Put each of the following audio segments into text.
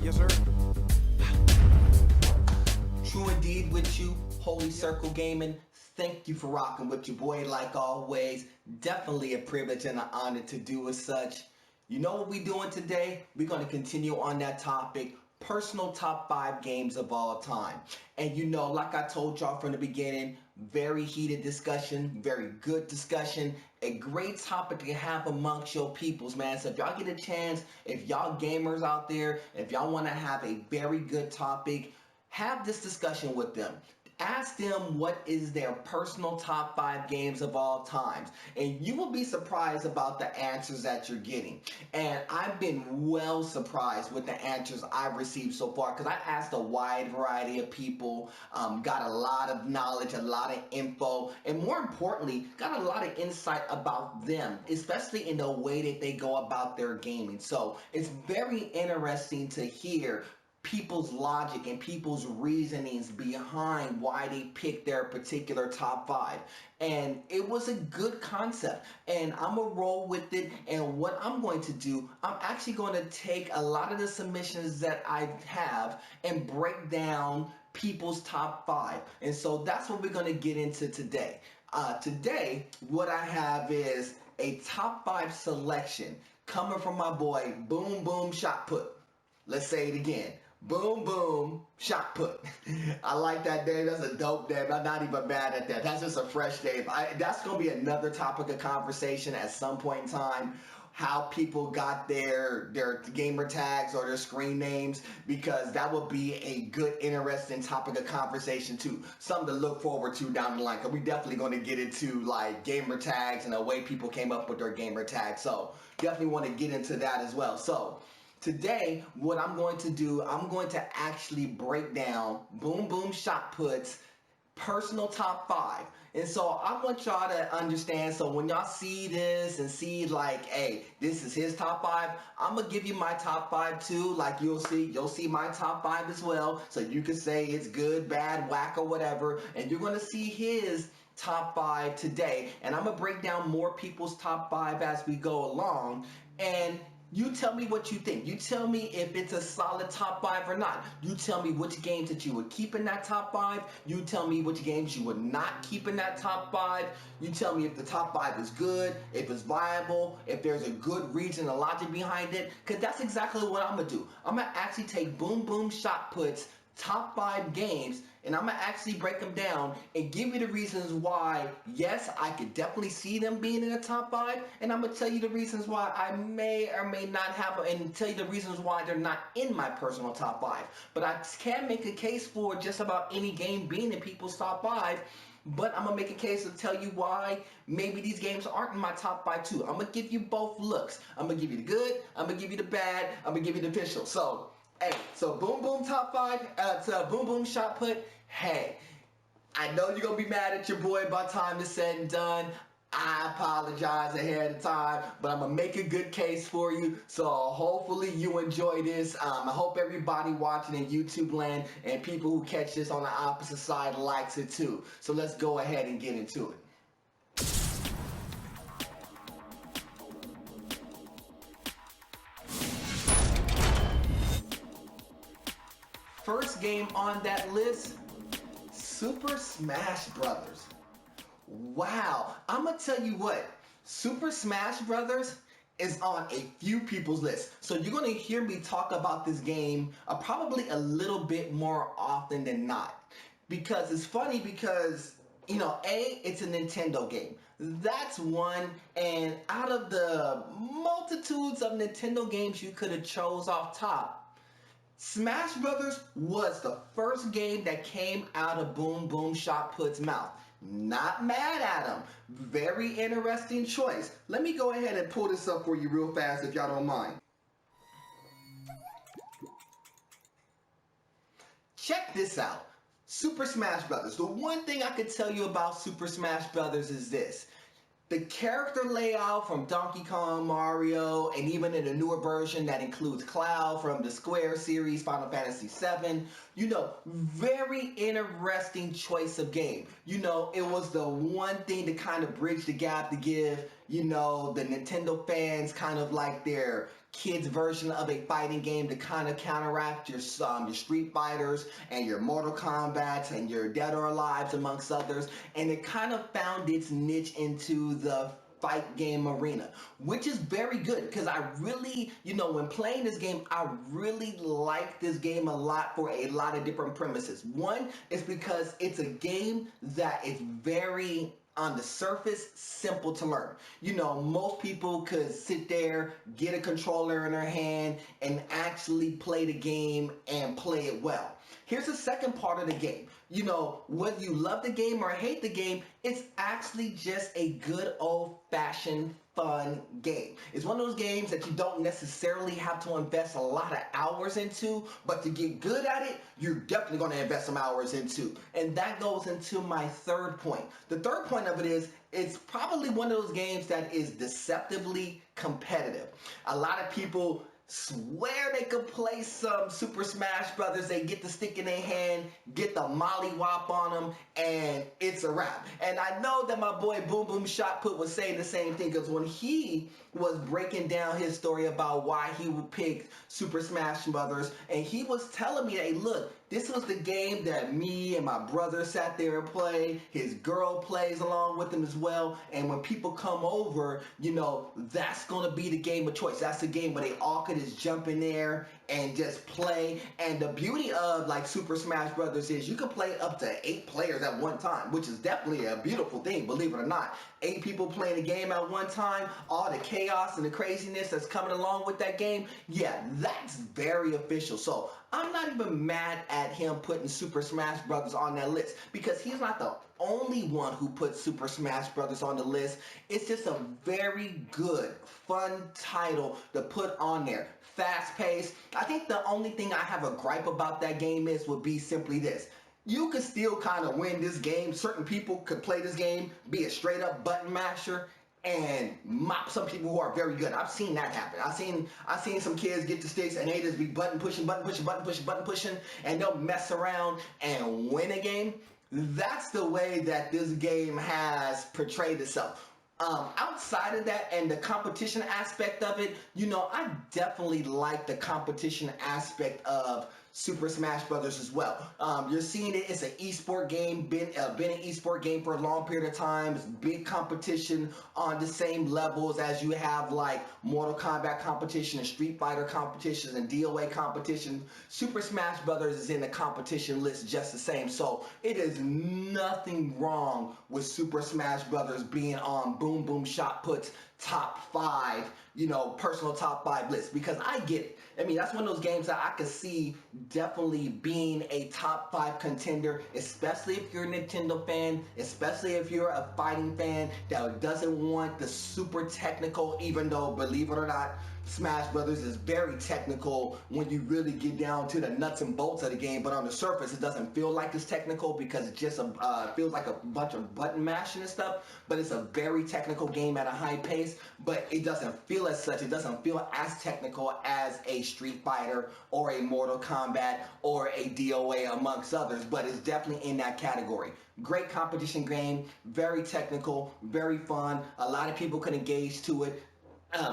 Yes, sir. True indeed with you, Holy Circle Gaming. Thank you for rocking with your boy like always. Definitely a privilege and an honor to do as such. You know what we're doing today? We're going to continue on that topic, personal top 5 games of all time. And you know, like I told y'all from the beginning, very heated discussion, very good discussion, a great topic to have amongst your peoples, man. So if y'all get a chance, if y'all gamers out there, if y'all want to have a very good topic, have this discussion with them. Ask them what is their personal top 5 games of all times. And you will be surprised about the answers that you're getting. And I've been well surprised with the answers I've received so far because I asked a wide variety of people, got a lot of knowledge, a lot of info, and more importantly, got a lot of insight about them, especially in the way that they go about their gaming. So it's very interesting to hear people's logic and people's reasonings behind why they picked their particular top 5. And it was a good concept, and I'm gonna roll with it. And what I'm going to do, I'm actually going to take a lot of the submissions that I have and break down people's top 5. And so that's what we're going to get into today. Today, what I have is a top 5 selection coming from my boy Boom Boom Shot Put. Let's say it again. Boom Boom Shot Put. I like that name. That's a dope name. I'm not even mad at that. That's just a fresh name. That's going to be another topic of conversation at some point in time. How people got their gamer tags or their screen names, because that would be a good, interesting topic of conversation too. Something to look forward to down the line. Cause we definitely going to get into like gamer tags and the way people came up with their gamer tags. So definitely want to get into that as well. So today, what I'm going to do, I'm going to actually break down Boom Boom Shot Put's personal top 5. And so I want y'all to understand, so when y'all see this and see like, hey, this is his top 5, I'm going to give you my top 5 too. Like you'll see my top 5 as well. So you can say it's good, bad, whack, or whatever. And you're going to see his top 5 today. And I'm going to break down more people's top 5 as we go along. And you tell me what you think. You tell me if it's a solid top 5 or not. You tell me which games that you would keep in that top 5. You tell me which games you would not keep in that top 5. You tell me if the top 5 is good, if it's viable, if there's a good reason, a logic behind it. Because that's exactly what I'm going to do. I'm going to actually take Boom Boom Shot Put's top 5 games, and I'm going to actually break them down and give you the reasons why, yes, I could definitely see them being in the top 5, and I'm going to tell you the reasons why I may or may not have, and tell you the reasons why they're not in my personal top 5. But I can make a case for just about any game being in people's top 5. But I'm going to make a case to tell you why maybe these games aren't in my top 5 too. I'm going to give you both looks. I'm going to give you the good, I'm going to give you the bad, I'm going to give you the official. So, hey, so Boom Boom top 5, to Boom Boom Shot Put. Hey, I know you're going to be mad at your boy by the time it's said and done. I apologize ahead of time, but I'm going to make a good case for you. So hopefully you enjoy this. I hope everybody watching in YouTube land and people who catch this on the opposite side likes it too. So let's go ahead and get into it. First game on that list, Super Smash Brothers. Wow, I'm gonna tell you what, Super Smash Brothers is on a few people's list. So you're gonna hear me talk about this game probably a little bit more often than not. Because it's funny because, you know, it's a Nintendo game. That's one, and out of the multitudes of Nintendo games you could have chose off top, Smash Brothers was the first game that came out of Boom Boom Shot Put's mouth. Not mad at him. Very interesting choice. Let me go ahead and pull this up for you real fast if y'all don't mind. Check this out. Super Smash Brothers. The one thing I could tell you about Super Smash Brothers is this. The character layout from Donkey Kong, Mario, and even in the newer version that includes Cloud from the Square series, Final Fantasy VII, you know, very interesting choice of game. You know, it was the one thing to kind of bridge the gap to give you know, the Nintendo fans kind of like their kids version of a fighting game to kind of counteract your Street Fighters and your Mortal Kombats and your Dead or Alives amongst others, and it kind of found its niche into the fight game arena, which is very good because I really, you know, when playing this game, I really like this game a lot for a lot of different premises. One is because it's a game that is very, on the surface, simple to learn. You know, most people could sit there, get a controller in their hand, and actually play the game and play it well. Here's the second part of the game. You know, whether you love the game or hate the game, it's actually just a good old-fashioned fun game. It's one of those games that you don't necessarily have to invest a lot of hours into, but to get good at it, you're definitely going to invest some hours into. And that goes into my third point. The third point of it is, it's probably one of those games that is deceptively competitive. A lot of people swear they could play some Super Smash Brothers. They get the stick in their hand, get the molly wop on them, and it's a wrap. And I know that my boy boomboomshotputt was saying the same thing, because when he was breaking down his story about why he would pick Super Smash Brothers, and he was telling me, hey, look, this was the game that me and my brother sat there and played. His girl plays along with him as well. And when people come over, you know, that's going to be the game of choice. That's the game where they all could just jump in there and just play. And the beauty of like Super Smash Brothers is you can play up to 8 players at one time, which is definitely a beautiful thing, believe it or not. 8 people playing the game at one time, all the chaos and the craziness that's coming along with that game, yeah, that's very official. So I'm not even mad at him putting Super Smash Brothers on that list, because he's not the only one who put Super Smash Brothers on the list. It's just a very good, fun title to put on there. Fast-paced. I think the only thing I have a gripe about that game would be simply this. You could still kind of win this game. Certain people could play this game, be a straight up button masher, and mop some people who are very good. I've seen that happen. I've seen some kids get the sticks and they just be button pushing, and they'll mess around and win a game. That's the way that this game has portrayed itself. Outside of that and the competition aspect of it, you know, I definitely like the competition aspect of Super Smash Brothers as well. You're seeing it, it's an esport game, been an esport game for a long period of time. It's big competition on the same levels as you have like Mortal Kombat competition and Street Fighter competitions and DOA competition. Super Smash Brothers is in the competition list just the same. So it is nothing wrong with Super Smash Brothers being on boomboomshotputt's top 5, you know, personal top 5 list, because I get it. I mean, that's one of those games that I could see definitely being a top 5 contender, especially if you're a Nintendo fan, especially if you're a fighting fan that doesn't want the super technical, even though, believe it or not, Smash Brothers is very technical when you really get down to the nuts and bolts of the game, but on the surface it doesn't feel like it's technical because it just feels like a bunch of button mashing and stuff, but it's a very technical game at a high pace, but it doesn't feel as such. It doesn't feel as technical as a Street Fighter or a Mortal Kombat or a DOA amongst others, but it's definitely in that category. Great competition game, very technical, very fun. A lot of people can engage to it.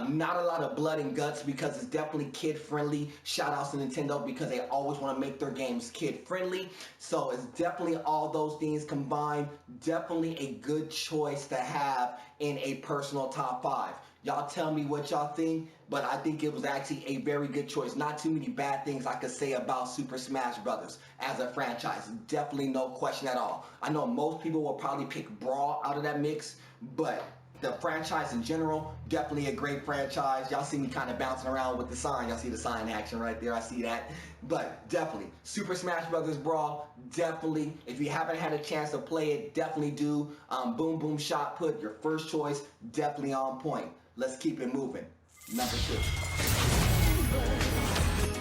Not a lot of blood and guts because it's definitely kid friendly. Shout outs to Nintendo because they always want to make their games kid friendly. So it's definitely all those things combined. Definitely a good choice to have in a personal top 5. Y'all tell me what y'all think, but I think it was actually a very good choice. Not too many bad things I could say about Super Smash Brothers as a franchise. Definitely no question at all. I know most people will probably pick Brawl out of that mix, but the franchise in general, definitely a great franchise. Y'all see me kind of bouncing around with the sign. Y'all see the sign action right there. I see that. But definitely, Super Smash Brothers Brawl, definitely. If you haven't had a chance to play it, definitely do. boomboomshotputt, your first choice, definitely on point. Let's keep it moving. Number 2.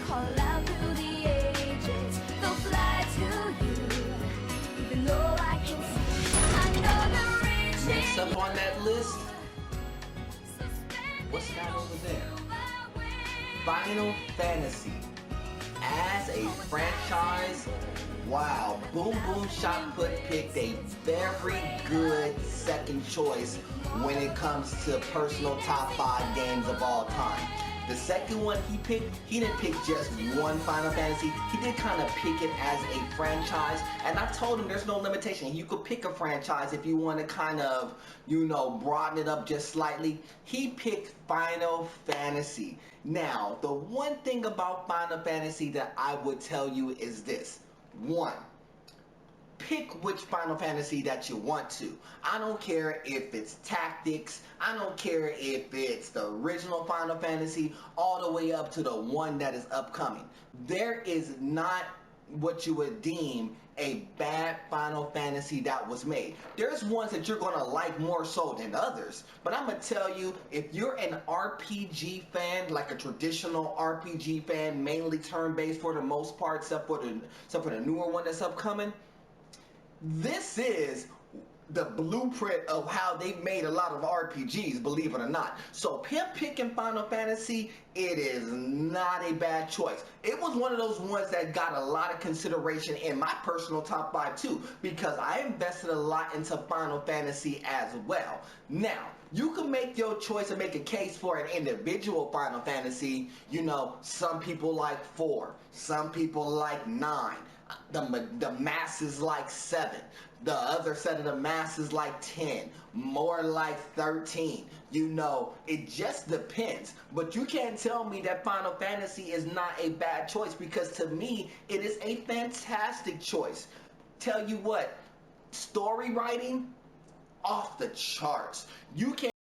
Call out through the ages, they'll fly to you, even though I can see, I know the reach. Next up on that list, what's that over there? Final Fantasy as a franchise, wow, Boom Boom Shot Put picked a very good second choice when it comes to personal top 5 games of all time. The second one he picked, he didn't pick just one Final Fantasy. He did kind of pick it as a franchise. And I told him there's no limitation. You could pick a franchise if you want to kind of, broaden it up just slightly. He picked Final Fantasy. Now, the one thing about Final Fantasy that I would tell you is this. One, pick which Final Fantasy that you want to. I don't care if it's Tactics, I don't care if it's the original Final Fantasy, all the way up to the one that is upcoming. There is not what you would deem a bad Final Fantasy that was made. There's ones that you're going to like more so than others, but I'm going to tell you, if you're an RPG fan, like a traditional RPG fan, mainly turn-based for the most part, except for the newer one that's upcoming, this is the blueprint of how they've made a lot of RPGs, believe it or not. So him picking Final Fantasy, it is not a bad choice. It was one of those ones that got a lot of consideration in my personal top 5 too, because I invested a lot into Final Fantasy as well. Now, you can make your choice and make a case for an individual Final Fantasy. Some people like 4, some people like 9. The masses like 7. The other set of the masses like 10. More like 13. It just depends. But you can't tell me that Final Fantasy is not a bad choice, because to me, it is a fantastic choice. Tell you what, story writing, off the charts. You can't